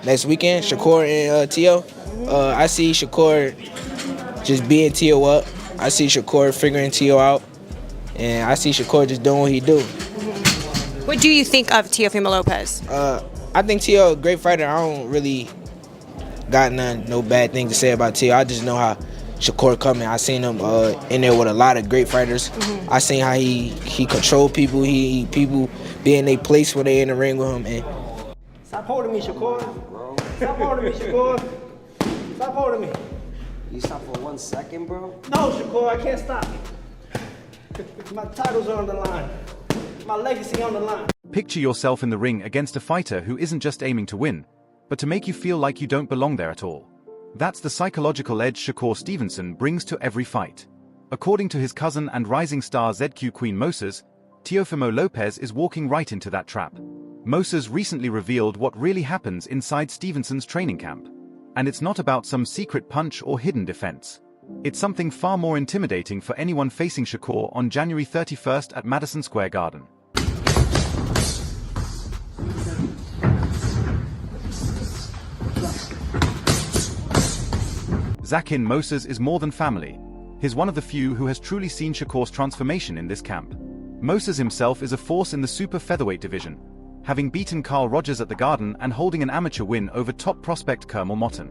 next weekend, Shakur and Teo. I see Shakur just beating Teo up. I see Shakur figuring Teo out. And I see Shakur just doing what he do. What do you think of Teofimo Lopez? I think Teo a great fighter. I don't really got no bad thing to say about Teo. I just know how Shakur coming. I seen him in there with a lot of great fighters. I seen how he control people. People be in their place when they in the ring with him. And stop holding me, Shakur. Stop holding me, Shakur. Stop holding me. You stop for 1 second, bro? No, Shakur, I can't stop. My titles are on the line. My legacy on the line. Picture yourself in the ring against a fighter who isn't just aiming to win, but to make you feel like you don't belong there at all. That's the psychological edge Shakur Stevenson brings to every fight. According to his cousin and rising star Zaquinn Moses, Teofimo Lopez is walking right into that trap. Moses recently revealed what really happens inside Stevenson's training camp. And it's not about some secret punch or hidden defense. It's something far more intimidating for anyone facing Shakur on January 31st at Madison Square Garden. Zaquinn Moses is more than family. He's one of the few who has truly seen Shakur's transformation in this camp. Moses himself is a force in the super featherweight division, having beaten Carl Rogers at the Garden and holding an amateur win over top prospect Kermel Motten.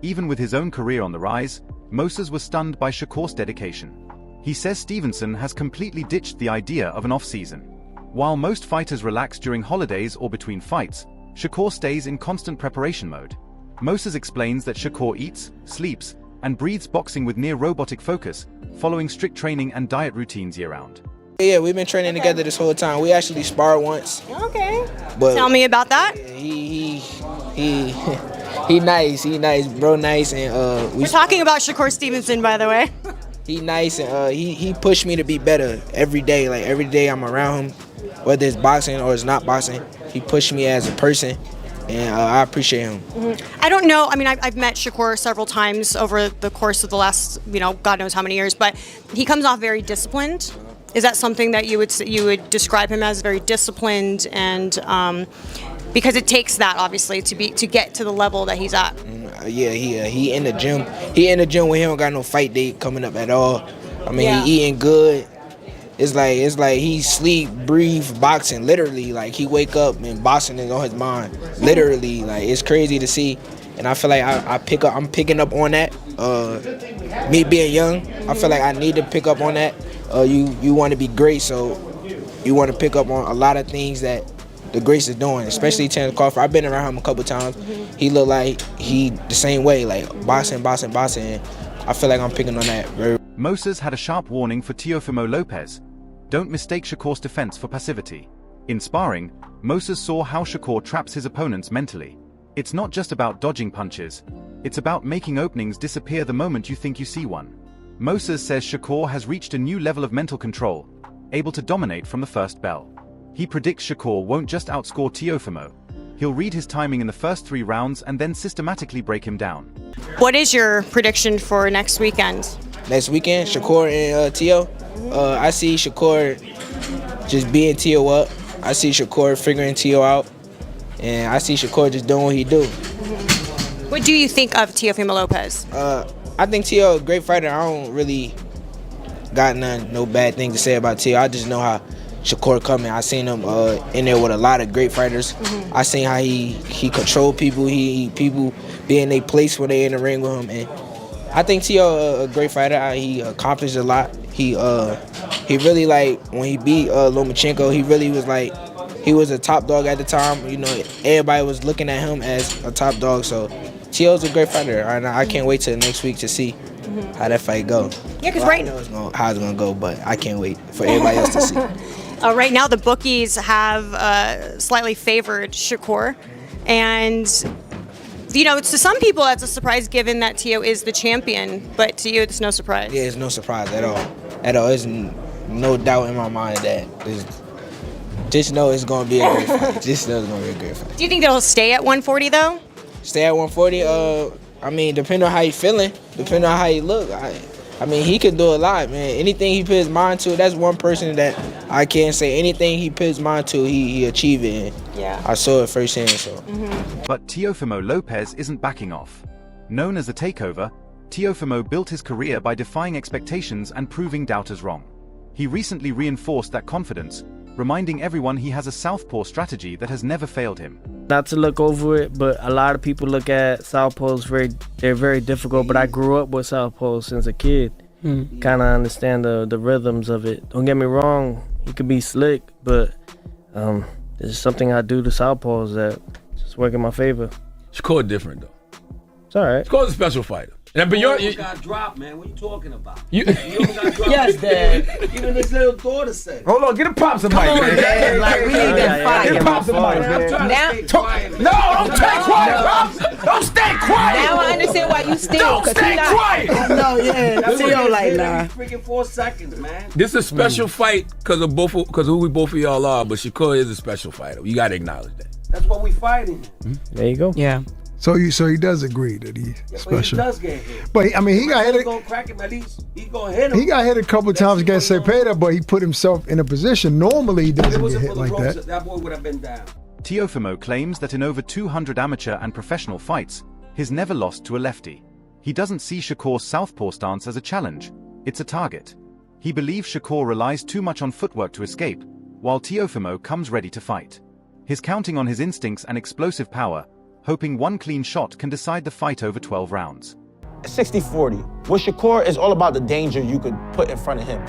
Even with his own career on the rise, Moses was stunned by Shakur's dedication. He says Stevenson has completely ditched the idea of an off-season. While most fighters relax during holidays or between fights, Shakur stays in constant preparation mode. Moses explains that Shakur eats, sleeps, and breathes boxing with near-robotic focus, following strict training and diet routines year-round. Yeah, we've been training together this whole time. We actually sparred once. Okay. But tell me about that. He nice, bro, nice, and we're talking about Shakur Stevenson, by the way. He nice, and he pushed me to be better every day. Like every day I'm around him, whether it's boxing or it's not boxing. He pushed me as a person, and I appreciate him. I don't know. I mean, I've met Shakur several times over the course of the last, God knows how many years, but he comes off very disciplined. Is that something that you would describe him as, very disciplined, and because it takes that obviously to get to the level that he's at? Yeah, he in the gym. He in the gym when he don't got no fight date coming up at all. I mean, he eating good. It's like he sleep, breathe, boxing, literally. Like he wake up and boxing is on his mind, literally. Like it's crazy to see, and I feel like I'm picking up on that. Me being young, I feel like I need to pick up on that. You want to be great, so you want to pick up on a lot of things that the greats is doing, especially Terence Crawford. I've been around him a couple times. He look like he the same way, like boxing. I feel like I'm picking on that. Moses had a sharp warning for Teofimo Lopez. Don't mistake Shakur's defense for passivity. In sparring, Moses saw how Shakur traps his opponents mentally. It's not just about dodging punches. It's about making openings disappear the moment you think you see one. Moses says Shakur has reached a new level of mental control, able to dominate from the first bell. He predicts Shakur won't just outscore Teofimo. He'll read his timing in the first 3 rounds and then systematically break him down. What is your prediction for next weekend? Next weekend, Shakur and Teo. I see Shakur just beating Teo up. I see Shakur figuring Teo out. And I see Shakur just doing what he do. What do you think of Teofimo Lopez? I think Teo a great fighter. I don't really got no bad thing to say about Teo. I just know how Shakur coming. I seen him in there with a lot of great fighters. I seen how he control people. People be in their place when they in the ring with him. And I think Teo a great fighter. He accomplished a lot. He really, like, when he beat Lomachenko, he really was like, he was a top dog at the time. Everybody was looking at him as a top dog. So Teo's a great fighter, and I can't wait till next week to see how that fight go. Yeah, because I know how it's gonna go, but I can't wait for everybody else to see. Right now, the bookies have slightly favored Shakur, and to some people that's a surprise given that Teo is the champion, but to you it's no surprise. Yeah, it's no surprise at all. There's no doubt in my mind that just know it's gonna be a great fight. Just know it's gonna be a great fight. Do you think they'll stay at 140 though? Stay at 140. I mean, depending on how you feeling, depending on how you look, I mean, he can do a lot, man. Anything he put his mind to, that's one person that I can't say. Anything he put his mind to, he achieve it. Yeah. I saw it firsthand, so. But Teofimo Lopez isn't backing off. Known as the Takeover, Teofimo built his career by defying expectations and proving doubters wrong. He recently reinforced that confidence, reminding everyone he has a southpaw strategy that has never failed him. Not to look over it, but a lot of people look at southpaws they're very difficult, but I grew up with southpaws since a kid. Kind of understand the rhythms of it. Don't get me wrong, he could be slick, but there's something I do to southpaws that just work in my favor. Shakur different though. It's all right. Shakur's a special fighter. And, but You got dropped, man. What you talking about? You almost got dropped. Yes, Dad. Even his little daughter said. hold on, get a pop somebody. Yeah, like we need that fight. Get a pop somebody. I'm trying Now- to stay quiet. No, don't stay quiet. Don't stay quiet. Now I understand why you still. Don't stay quiet. No, yeah. That's Theo what like it is, nah. Freaking 4 seconds, man. This is a special fight because of who we both of y'all are, but Shakur is a special fighter. You got to acknowledge that. That's what we fighting. There you go. Yeah. So he does agree that he's Yeah, but special. he does get hit. But I mean, he got He's hit. gonna crack him at least. He's gonna hit him. He got hit a couple times against Cepeda, but he put himself in a position. Normally, he If it doesn't get wasn't hit for the like ropes, that. that boy would have been down. Teofimo claims that in over 200 amateur and professional fights, he's never lost to a lefty. He doesn't see Shakur's southpaw stance as a challenge, it's a target. He believes Shakur relies too much on footwork to escape, while Teofimo comes ready to fight. He's counting on his instincts and explosive power, hoping one clean shot can decide the fight over 12 rounds. 60-40. With Shakur, it's all about the danger you could put in front of him.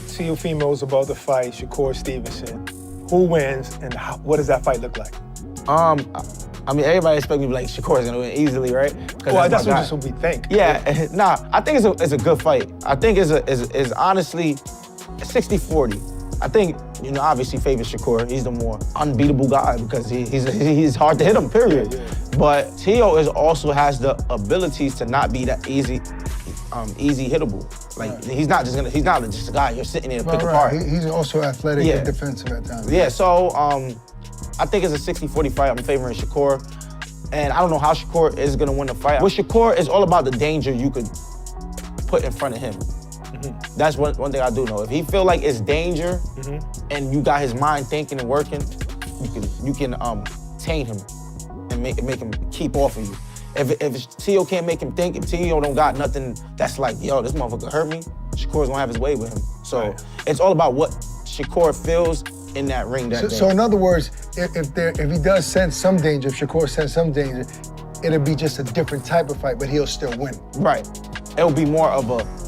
Teofimo's about to fight Shakur Stevenson. Who wins, and what does that fight look like? I mean, everybody expect me to be like, Shakur's gonna win easily, right? Well, that's what we think. Yeah, nah, I think it's a good fight. I think it's honestly 60-40. I think, obviously favors Shakur. He's the more unbeatable guy because he's hard to hit him, period. Yeah. But Teo also has the abilities to not be that easy hittable. Like, he's not just a guy you're sitting there to pick apart. He's also athletic and defensive at times. Yeah, so I think it's a 60-40 fight. I'm favoring Shakur. And I don't know how Shakur is gonna win the fight. With Shakur, it's all about the danger you could put in front of him. That's one thing I do know. If he feel like it's danger and you got his mind thinking and working, you can tame him and make him keep off of you. If Teo can't make him think, if Teo don't got nothing that's like, yo, this motherfucker hurt me, Shakur's gonna have his way with him. So it's all about what Shakur feels in that ring that day. So in other words, if he does sense some danger, if Shakur sense some danger, it'll be just a different type of fight, but he'll still win. Right. It'll be more of a,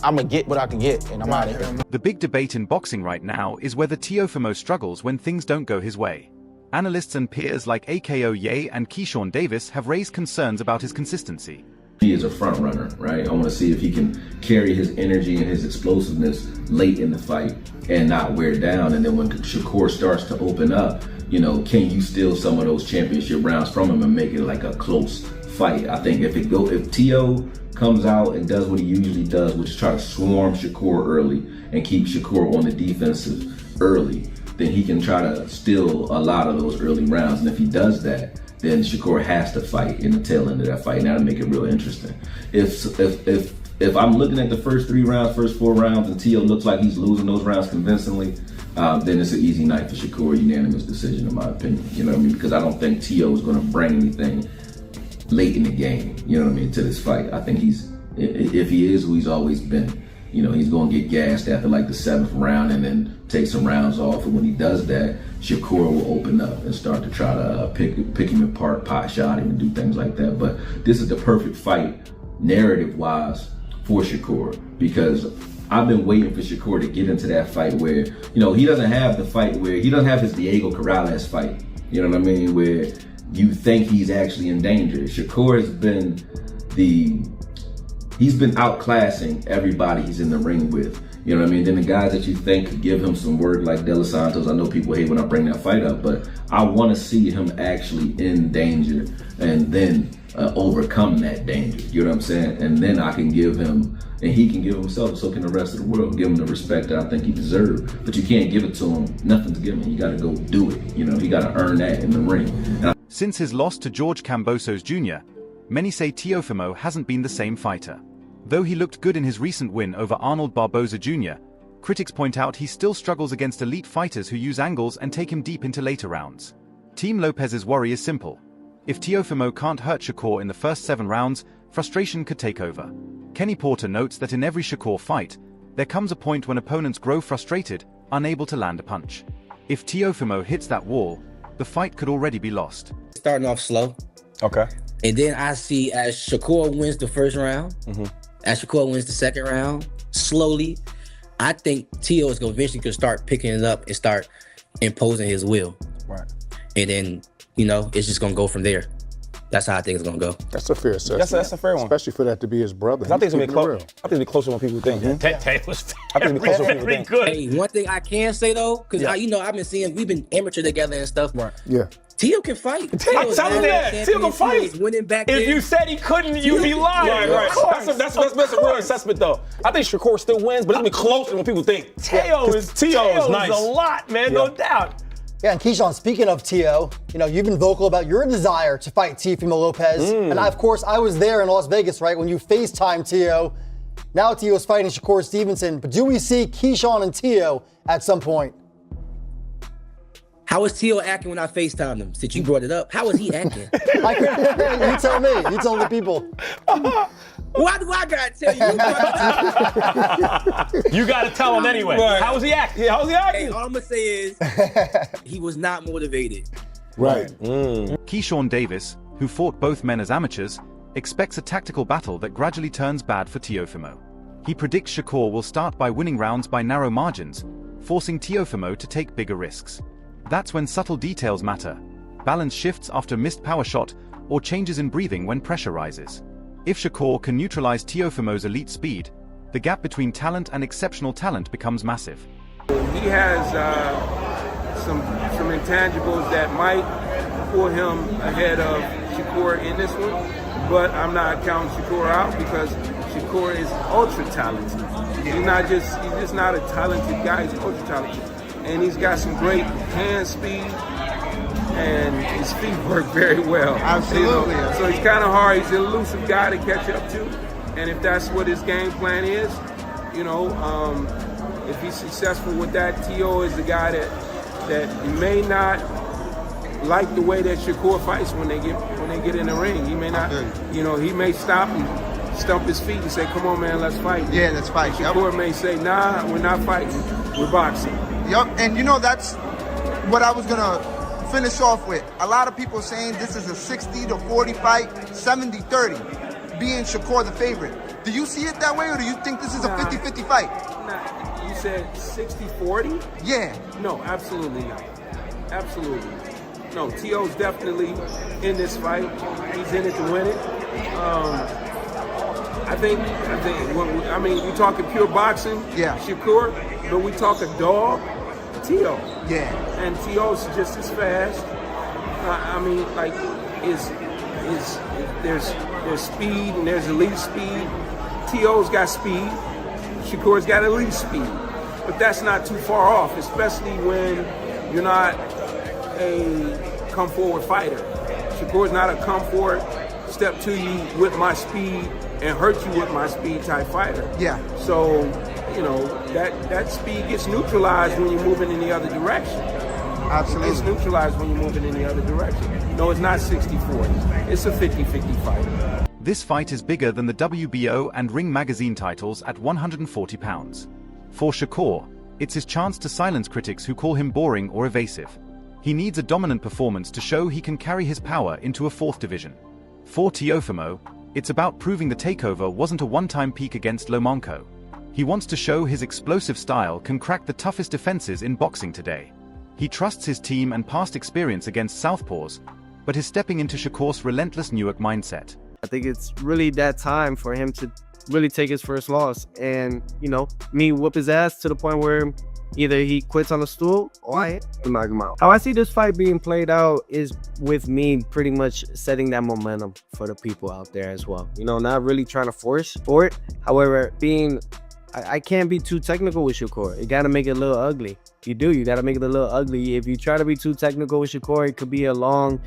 I'm gonna get what I can get and I'm out of here. The big debate in boxing right now is whether Teofimo struggles when things don't go his way. Analysts and peers like AKO Ye and Keyshawn Davis have raised concerns about his consistency. He is a front runner, right? I want to see if he can carry his energy and his explosiveness late in the fight and not wear down. And then when Shakur starts to open up, can you steal some of those championship rounds from him and make it like a close fight? I think if Teo comes out and does what he usually does, which is try to swarm Shakur early and keep Shakur on the defensive early, then he can try to steal a lot of those early rounds. And if he does that, then Shakur has to fight in the tail end of that fight. And that'll make it real interesting. If I'm looking at the first 3 rounds, first 4 rounds, and Teo looks like he's losing those rounds convincingly, then it's an easy night for Shakur, unanimous decision in my opinion. You know what I mean? Because I don't think Teo is going to bring anything late in the game, to this fight. I think if he is who he's always been, he's going to get gassed after like the 7th round and then take some rounds off. And when he does that, Shakur will open up and start to try to pick him apart, pot shot him and do things like that. But this is the perfect fight, narrative-wise, for Shakur, because I've been waiting for Shakur to get into that fight where, he doesn't have the fight where, he doesn't have his Diego Corrales fight, you know what I mean, where you think he's actually in danger. Shakur has been he's been outclassing everybody he's in the ring with. You know what I mean? Then the guys that you think could give him some work, like De Los Santos, I know people hate when I bring that fight up, but I want to see him actually in danger and then overcome that danger. You know what I'm saying? And then I can give him, and he can give himself, so can the rest of the world, give him the respect that I think he deserves. But you can't give it to him, nothing's given. You got to go do it. He got to earn that in the ring. Since his loss to George Kambosos Jr., many say Teofimo hasn't been the same fighter. Though he looked good in his recent win over Arnold Barboza Jr., critics point out he still struggles against elite fighters who use angles and take him deep into later rounds. Team Lopez's worry is simple. If Teofimo can't hurt Shakur in the first 7 rounds, frustration could take over. Kenny Porter notes that in every Shakur fight, there comes a point when opponents grow frustrated, unable to land a punch. If Teofimo hits that wall, the fight could already be lost. Starting off slow. Okay. And then I see as Shakur wins the first round, as Shakur wins the second round, slowly, I think Teo is eventually start picking it up and start imposing his will. Right. And then, you know, it's just gonna go from there. That's how I think it's gonna go. That's a fair assessment. That's a fair one. Especially for that to be his brother. I think it's gonna be close. I think it's gonna be closer than people think. I think it's gonna be closer than people think. Hey, one thing I can say though, because I've been seeing, we've been amateur together and stuff. Right. Yeah. Teo can fight. I'm telling you that. Teo can fight. Winning back If then. you said he couldn't, you'd be lying. Right. That's a real assessment though. I think Shakur still wins, but it's gonna be closer than what people think. Teo is nice. a lot, man, no doubt. Yeah, and Keyshawn, speaking of Teo, you know, you've been vocal about your desire to fight Teofimo Lopez. And of course, I was there in Las Vegas, right, when you FaceTime Teo. Now Teo's fighting Shakur Stevenson, but do we see Keyshawn and Teo at some point? How was Teo acting when I FaceTimed him? Since you brought it up, how was he acting? You tell me. You tell the people. Why do I gotta tell you? You gotta tell him anyway. Right. How was he acting? Yeah, how was he acting? Hey, all I'm gonna say is he was not motivated. Right. Keyshawn Davis, who fought both men as amateurs, expects a tactical battle that gradually turns bad for Teofimo. He predicts Shakur will start by winning rounds by narrow margins, forcing Teofimo to take bigger risks. That's when subtle details matter. Balance shifts after missed power shot or changes in breathing when pressure rises. If Shakur can neutralize Teofimo's elite speed, the gap between talent and exceptional talent becomes massive. He has some intangibles that might pull him ahead of Shakur in this one, but I'm not counting Shakur out because Shakur is ultra talented. He's just not a talented guy, he's ultra talented. And he's got some great hand speed, and his feet work very well. Absolutely. You know? So he's kind of hard. He's an elusive guy to catch up to. And if that's what his game plan is, you know, if he's successful with that, Teo is the guy that may not like the way that Shakur fights when they get in the ring. He may not, you know, he may stop and stump his feet and say, "Come on, man, let's fight." Yeah, let's fight. Shakur may say, "Nah, we're not fighting. We're boxing." Yup, and you know that's what I was gonna finish off with. A lot of people saying this is a 60-40 fight, 70-30, being Shakur the favorite. Do you see it that way, or do you think this is a 50-50 fight? Nah, you said 60-40? Yeah. No, absolutely not. Absolutely. No, Teo's definitely in this fight. He's in it to win it. I think. I mean, we're talking pure boxing. Yeah. Shakur, but we talk a dog. Teo. Yeah. And Teo's just as fast. I mean, like, there's speed and there's elite speed. Teo's got speed. Shakur's got elite speed. But that's not too far off, especially when you're not a come forward fighter. Shakur's not a come forward, step to you with my speed and hurt you with my speed type fighter. Yeah. So, you know, that speed gets neutralized when you're moving in the other direction. Absolutely. It's neutralized when you're moving in the other direction. No, it's not 60-40. It's a 50-50 fight. This fight is bigger than the WBO and Ring Magazine titles at 140 pounds. For Shakur, it's his chance to silence critics who call him boring or evasive. He needs a dominant performance to show he can carry his power into a fourth division. For Teofimo, it's about proving the takeover wasn't a one-time peak against Lomachenko. He wants to show his explosive style can crack the toughest defenses in boxing today. He trusts his team and past experience against southpaws, but is stepping into Shakur's relentless Newark mindset. I think it's really that time for him to really take his first loss and, you know, me whoop his ass to the point where either he quits on the stool or I knock him out. How I see this fight being played out is with me pretty much setting that momentum for the people out there as well. You know, not really trying to force for it. However, being I can't be too technical with Shakur. You gotta make it a little ugly. You gotta make it a little ugly. If you try to be too technical with Shakur, it could be too long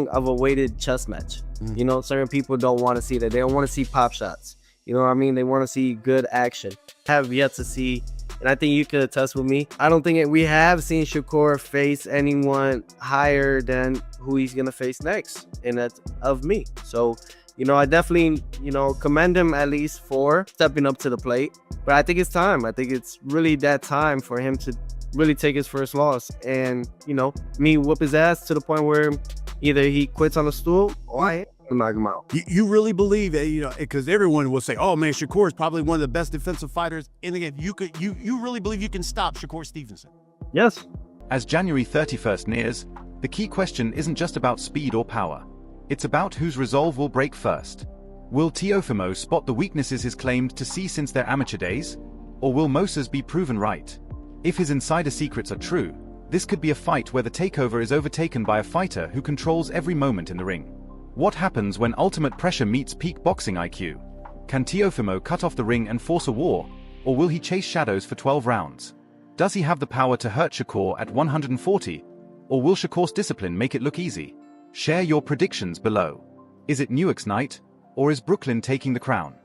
of a weighted chess match. You know, certain people don't want to see that. They don't want to see pop shots. You know what I mean? They want to see good action. Have yet to see, and I think you could attest with me, I don't think we have seen Shakur face anyone higher than who he's gonna face next, and that's of me. So, you know, I definitely, you know, commend him at least for stepping up to the plate. But I think it's time. I think it's really that time for him to really take his first loss and, you know, me whoop his ass to the point where either he quits on the stool or I knock him out. You really believe that, you know, because everyone will say, oh man, Shakur is probably one of the best defensive fighters in the game. You really believe you can stop Shakur Stevenson? Yes. As January 31st nears, the key question isn't just about speed or power. It's about whose resolve will break first. Will Teofimo spot the weaknesses he's claimed to see since their amateur days? Or will Moses be proven right? If his insider secrets are true, this could be a fight where the takeover is overtaken by a fighter who controls every moment in the ring. What happens when ultimate pressure meets peak boxing IQ? Can Teofimo cut off the ring and force a war? Or will he chase shadows for 12 rounds? Does he have the power to hurt Shakur at 140? Or will Shakur's discipline make it look easy? Share your predictions below. Is it Newark's night, or is Brooklyn taking the crown?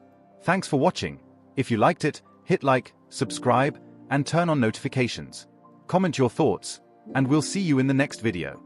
Thanks for watching. If you liked it, hit like, subscribe, and turn on notifications. Comment your thoughts, and we'll see you in the next video.